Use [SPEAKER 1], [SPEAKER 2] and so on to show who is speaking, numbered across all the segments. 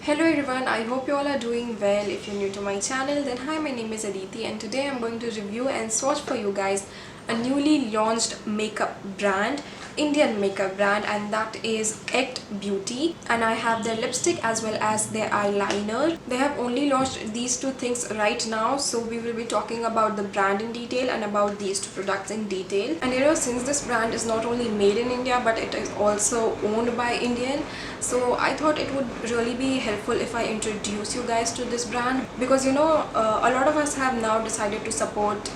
[SPEAKER 1] Hello everyone, I hope you all are doing well. If you're new to my channel, then hi, my name is Aditi and today I'm going to review and swatch for you guys a newly launched makeup brand, Indian makeup brand, and that is Act Beauty. And I have their lipstick as well as their eyeliner. They have only launched these two things right now, so we will be talking about the brand in detail and about these two products in detail. And since this brand is not only made in India but it is also owned by Indian, so I thought it would really be helpful if I introduce you guys to this brand, because a lot of us have now decided to support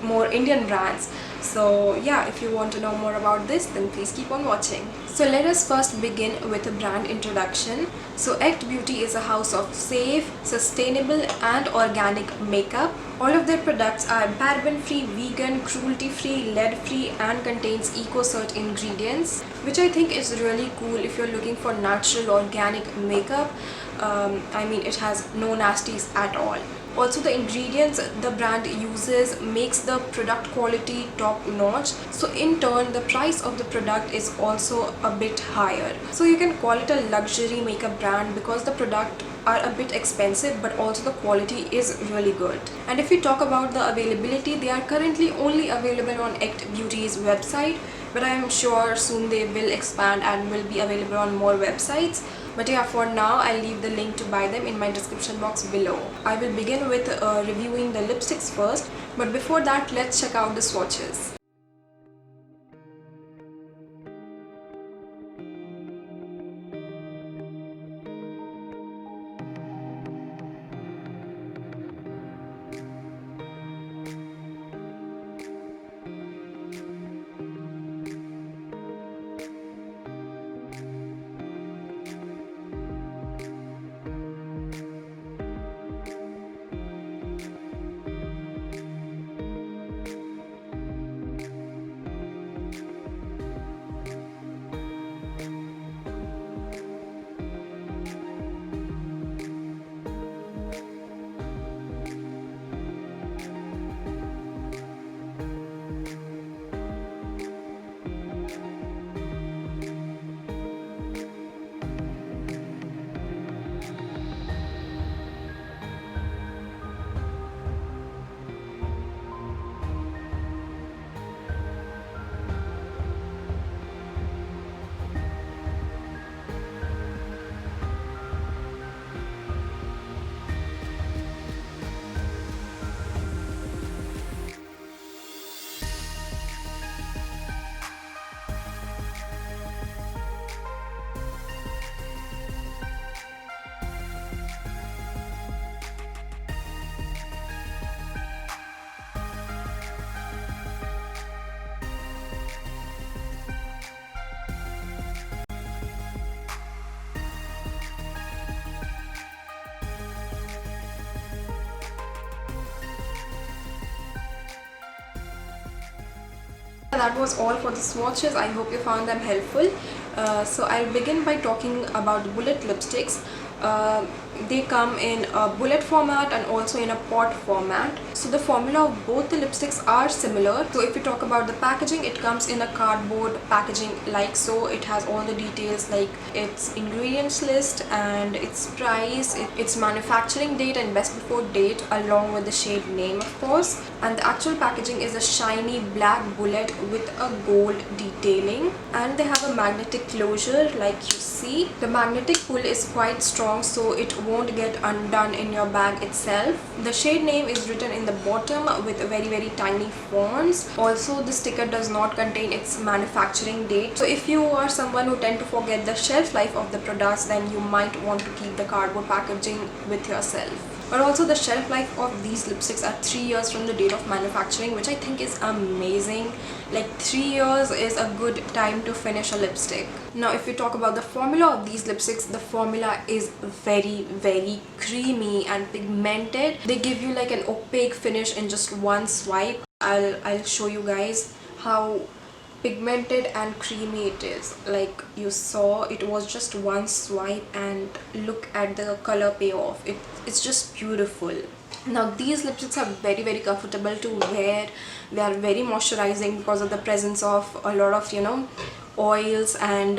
[SPEAKER 1] more Indian brands. So yeah, if you want to know more about this, then please keep on watching. So let us first begin with a brand introduction. So Act Beauty is a house of safe, sustainable and organic makeup. All of their products are paraben free, vegan, cruelty free, lead free and contains eco-cert ingredients, which I think is really cool if you're looking for natural organic makeup. It has no nasties at all. Also, the ingredients the brand uses makes the product quality top notch, so in turn the price of the product is also a bit higher. So you can call it a luxury makeup brand because the product are a bit expensive but also the quality is really good. And if we talk about the availability, they are currently only available on Act Beauty's website, but I am sure soon they will expand and will be available on more websites. But yeah, for now I'll leave the link to buy them in my description box below. I will begin with reviewing the lipsticks first, but before that let's check out the swatches. That was all for the swatches. I hope you found them helpful. So I'll begin by talking about the bullet lipsticks. They come in a bullet format and also in a pot format. So the formula of both the lipsticks are similar. So if you talk about the packaging, it comes in a cardboard packaging like so. It has all the details like its ingredients list and its price, its manufacturing date and best before date, along with the shade name of course. And the actual packaging is a shiny black bullet with a gold detailing, and they have a magnetic closure like you see. The magnetic pull is quite strong, so it won't get undone in your bag itself. The shade name is written in the bottom with very tiny fonts. Also, the sticker does not contain its manufacturing date, so if you are someone who tend to forget the shelf life of the products, then you might want to keep the cardboard packaging with yourself. But also the shelf life of these lipsticks are 3 years from the date of manufacturing, which I think is amazing. Like 3 years is a good time to finish a lipstick. Now if we talk about the formula of these lipsticks, the formula is very creamy and pigmented. They give you like an opaque finish in just one swipe. I'll show you guys how pigmented and creamy it is. Like you saw, it was just one swipe and look at the color payoff. It's just beautiful. Now these lipsticks are very comfortable to wear. They are very moisturizing because of the presence of a lot of oils and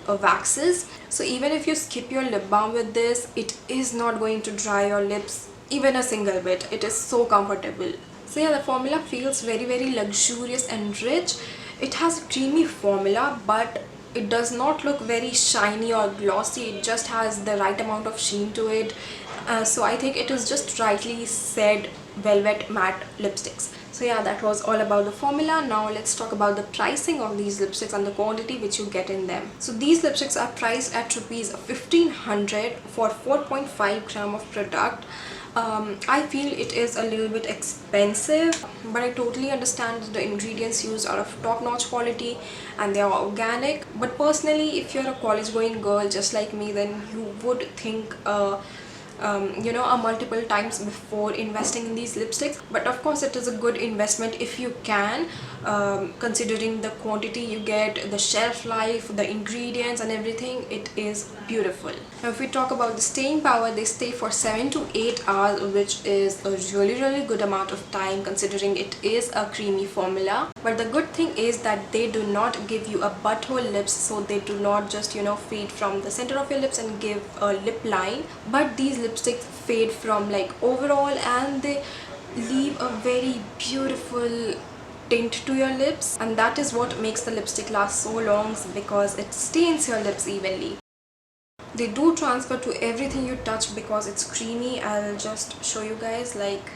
[SPEAKER 1] waxes. So even if you skip your lip balm with this, it is not going to dry your lips even a single bit. It is so comfortable. So yeah, the formula feels very luxurious and rich. It has a creamy formula, but it does not look very shiny or glossy. It just has the right amount of sheen to it. So I think it is just rightly said velvet matte lipsticks. So yeah, that was all about the formula. Now let's talk about the pricing of these lipsticks and the quantity which you get in them. So these lipsticks are priced at rupees 1500 for 4.5 gram of product. I feel it is a little bit expensive, but I totally understand that the ingredients used are of top-notch quality and they are organic. But personally, if you're a college going girl just like me, then you would think multiple times before investing in these lipsticks. But of course, it is a good investment if you can, considering the quantity you get, the shelf life, the ingredients and everything. It is beautiful. Now if we talk about the staying power, they stay for 7 to 8 hours, which is a really good amount of time considering it is a creamy formula. But the good thing is that they do not give you a butthole lips, so they do not just fade from the center of your lips and give a lip line, but these lipsticks fade from like overall, and they leave a very beautiful tint to your lips, and that is what makes the lipstick last so long, because it stains your lips evenly. They do transfer to everything you touch because it's creamy. I'll just show you guys, like,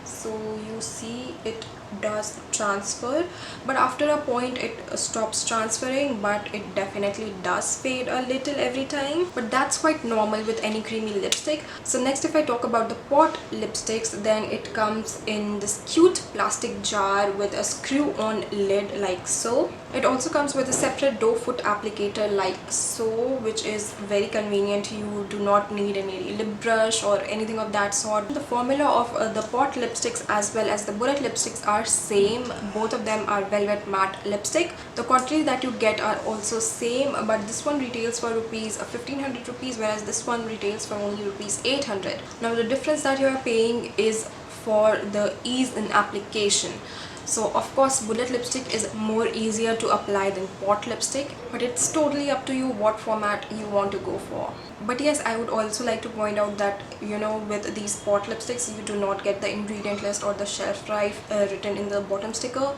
[SPEAKER 1] so you see it does transfer, but after a point it stops transferring, but it definitely does fade a little every time, but that's quite normal with any creamy lipstick. So next, if I talk about the pot lipsticks, then it comes in this cute plastic jar with a screw-on lid like so. It also comes with a separate doe foot applicator like so, which is very convenient. You do not need any lip brush or anything of that sort. The formula of the pot lipsticks as well as the bullet lipsticks are same. Both of them are velvet matte lipstick. The quantity that you get are also same, but this one retails for rupees 1500 rupees, whereas this one retails for only rupees 800. Now the difference that you are paying is for the ease in application. So of course bullet lipstick is more easier to apply than pot lipstick, but it's totally up to you what format you want to go for. But yes, I would also like to point out that with these pot lipsticks you do not get the ingredient list or the shelf life written in the bottom sticker,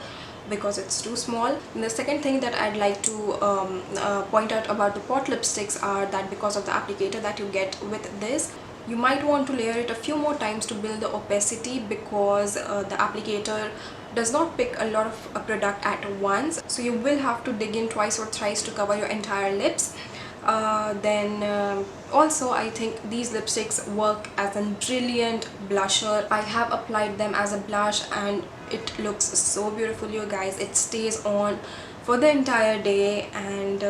[SPEAKER 1] because it's too small. And the second thing that I'd like to point out about the pot lipsticks are that because of the applicator that you get with this, you might want to layer it a few more times to build the opacity, because the applicator does not pick a lot of product at once, so you will have to dig in twice or thrice to cover your entire lips. Also I think these lipsticks work as a brilliant blusher. I have applied them as a blush and it looks so beautiful, you guys. It stays on for the entire day, and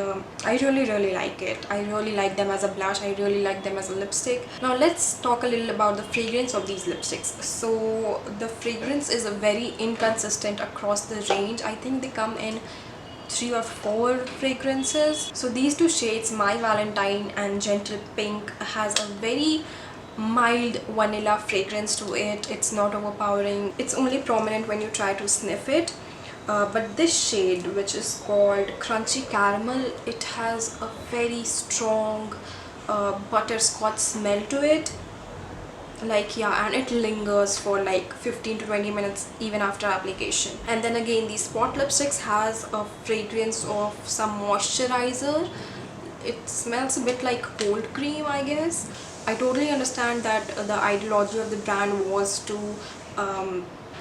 [SPEAKER 1] I really like it. I really like them as a blush. I really like them as a lipstick. Now let's talk a little about the fragrance of these lipsticks. So the fragrance is very inconsistent across the range. I think they come in 3 or 4 fragrances. So these two shades, My Valentine and Gentle Pink, has a very mild vanilla fragrance to it. It's not overpowering. It's only prominent when you try to sniff it. But this shade, which is called Crunchy Caramel, it has a very strong butterscotch smell to it. Like, yeah, and it lingers for like 15 to 20 minutes even after application. And then again, these spot lipsticks has a fragrance of some moisturizer. It smells a bit like cold cream, I guess. I totally understand that the ideology of the brand was to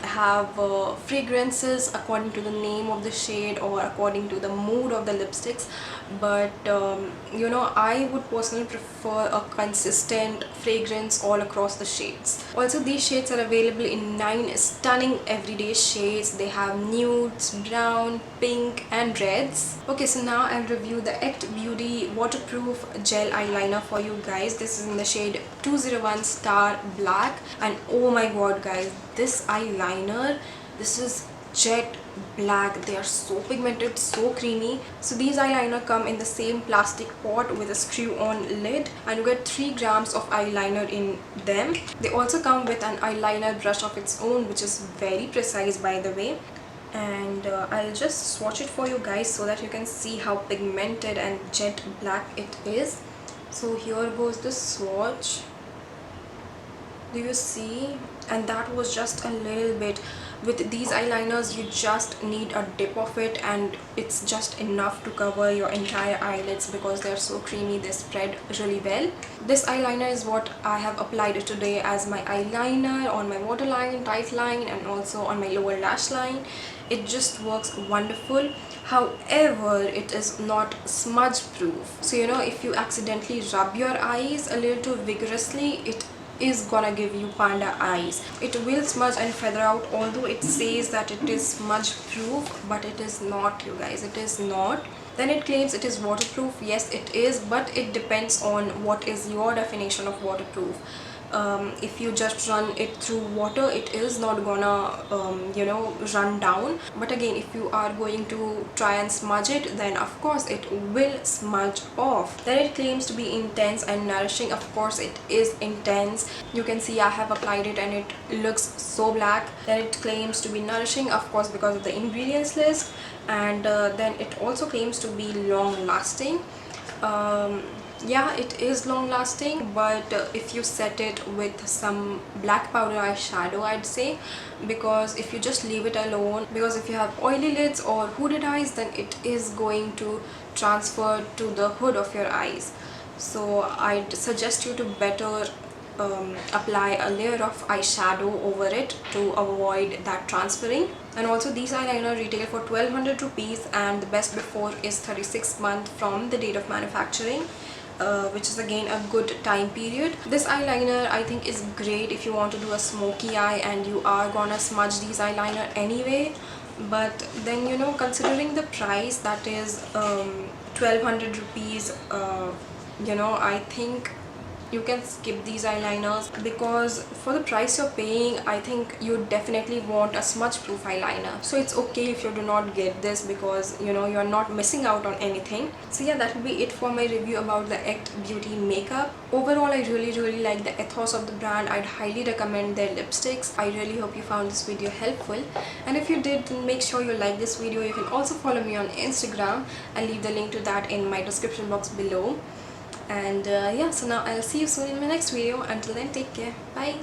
[SPEAKER 1] have fragrances according to the name of the shade or according to the mood of the lipsticks, but I would personally prefer a consistent fragrance all across the shades. Also, these shades are available in 9 stunning everyday shades. They have nudes, brown, pink and reds. Okay, so now I'll review the Act Beauty waterproof gel eyeliner for you guys. This is in the shade 201 Star Black, and oh my god guys, this eyeliner, this is jet black. They are so pigmented, so creamy. So these eyeliner come in the same plastic pot with a screw-on lid, and you get 3 grams of eyeliner in them. They also come with an eyeliner brush of its own, which is very precise, by the way. and I'll just swatch it for you guys so that you can see how pigmented and jet black it is. So here goes the swatch. Do you see? And that was just a little bit. With these eyeliners you just need a dip of it and it's just enough to cover your entire eyelids because they're so creamy, they spread really well. This eyeliner is what I have applied today as my eyeliner on my waterline, tight line, and also on my lower lash line. It just works wonderful. However, it is not smudge proof, so you know, if you accidentally rub your eyes a little too vigorously, it is gonna give you panda eyes. It will smudge and feather out, although it says that it is smudge proof, but it is not, you guys, it is not. Then it claims it is waterproof. Yes, it is, but it depends on what is your definition of waterproof. If you just run it through water, it is not gonna you know, run down. But again, if you are going to try and smudge it, then of course it will smudge off. Then it claims to be intense and nourishing. Of course it is intense. You can see I have applied it and it looks so black. Then it claims to be nourishing, of course, because of the ingredients list. And then it also claims to be long lasting. Yeah, it is long lasting, but if you set it with some black powder eyeshadow, I'd say, because if you just leave it alone, because if you have oily lids or hooded eyes, then it is going to transfer to the hood of your eyes. So I'd suggest you to better apply a layer of eyeshadow over it to avoid that transferring. And also, these eyeliner retail for 1200 rupees and the best before is 36 months from the date of manufacturing, which is again a good time period. This eyeliner I think is great if you want to do a smoky eye and you are gonna smudge these eyeliner anyway. But then, you know, considering the price, that is 1200 rupees, you know, I think you can skip these eyeliners, because for the price you're paying, I think you definitely want a smudge proof eyeliner. So it's okay if you do not get this, because you know, you're not missing out on anything. So yeah, that will be it for my review about the Act Beauty makeup. Overall, I really like the ethos of the brand. I'd highly recommend their lipsticks. I really hope you found this video helpful, and if you did, then make sure you like this video. You can also follow me on Instagram. I'll leave the link to that in my description box below. And yeah, so now I'll see you soon in my next video. Until then, take care. Bye.